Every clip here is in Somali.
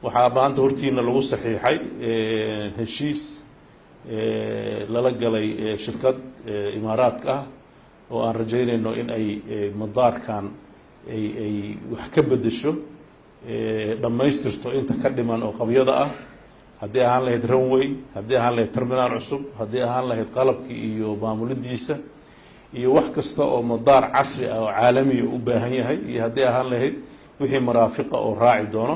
waxaa maanta hortiina lagu saxiixay heshiis lala galay shirkad imaaraadka ah oo aan rajaynayno in ay madaarkan ay wax ka beddesho dhammaystirto inta ka dhiman oo qabyada ah haddii ahaan lahayd runway haddii ahaan lahayd terminaal cusub haddii ahaan lahayd qalabkii iyo maamulidiisa iyo wax kasta oo madaar casri ah oo caalamiya u baahan yahay iyo haddii ahaan lahayd wixii maraafiqa oo raaci doono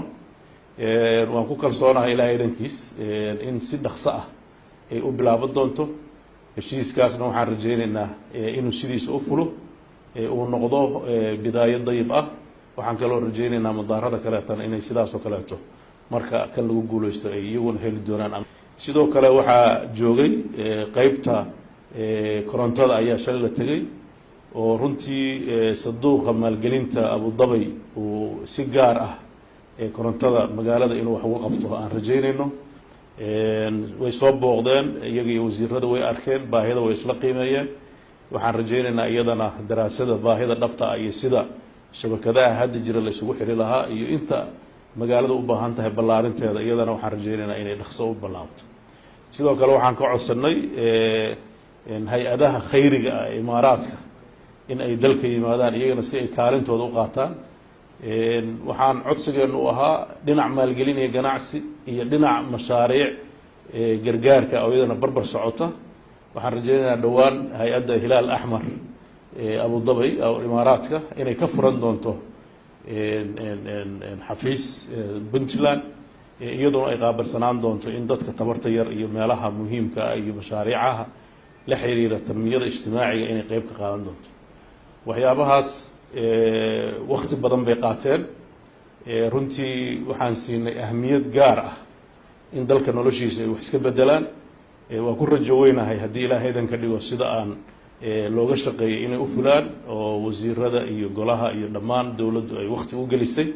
waan ku kalsoonahay ilaahay dhankiis in si dhaqso ah ay u bilaaban doonto heshiiskaasna waxaan rajaynaynaa inuu sidiisa u fulo uu noqdo bidaayo dayib ah waxaan kaloo rajaynaynaa madaarada kaleetana inay sidaas oo kaleeto marka kan lagu guulaysto ay iyaguna heli doonaan sidoo kale waxaa joogay qeybta korontada ayaa shalay la tegay oo runtii saduuqa maalgelinta abudabay uu si gaar ah korontada magaalada inuu wax uga qabto aan rajaynayno way soo booqdeen iyaga iyo wasiirada way arkeen baahida way isla qiimeeyeen waxaan rajaynaynaa iyadana daraasada baahida dhabta ah iyo sida shabakadaha hadda jira la isugu xiri lahaa iyo inta magaalada u baahan tahay ballaarinteeda iyadana waxaan rajaynaynaa inay dhaqso u ballaabto sidoo kale waxaan ka codsanay hay-adaha khayriga ah imaaraadka in ay dalka yimaadaan iyagana si ay kaalintooda u qaataan waxaan codsigeenu u ahaa dhinac maalgelin iyo ganacsi iyo dhinac mashaariic gargaarka oo iyadana barbar socota waxaan rajaynaynaa dhowaan hay-adda hilaal axmar abudabay imaaraadka inay ka furan doonto xafiis puntland iyaduna ay qaabilsanaan doonto in dadka tabarta yar iyo meelaha muhiimka ah iyo mashaariicaha la xiriira tanmiyada ijtimaaciga inay qeyb ka qaadan doonto waxyaabahaas wakti badan bay qaateen runtii waxaan siinay ahmiyad gaar ah in dalka noloshiisa ay wax iska bedelaan waa ku rajo weynahay haddii ilaahay idan ka dhigo sida aan looga shaqeeyay inay u fulaan oo wasiirada iyo golaha iyo dhammaan dowladdu ay wakti u gelisay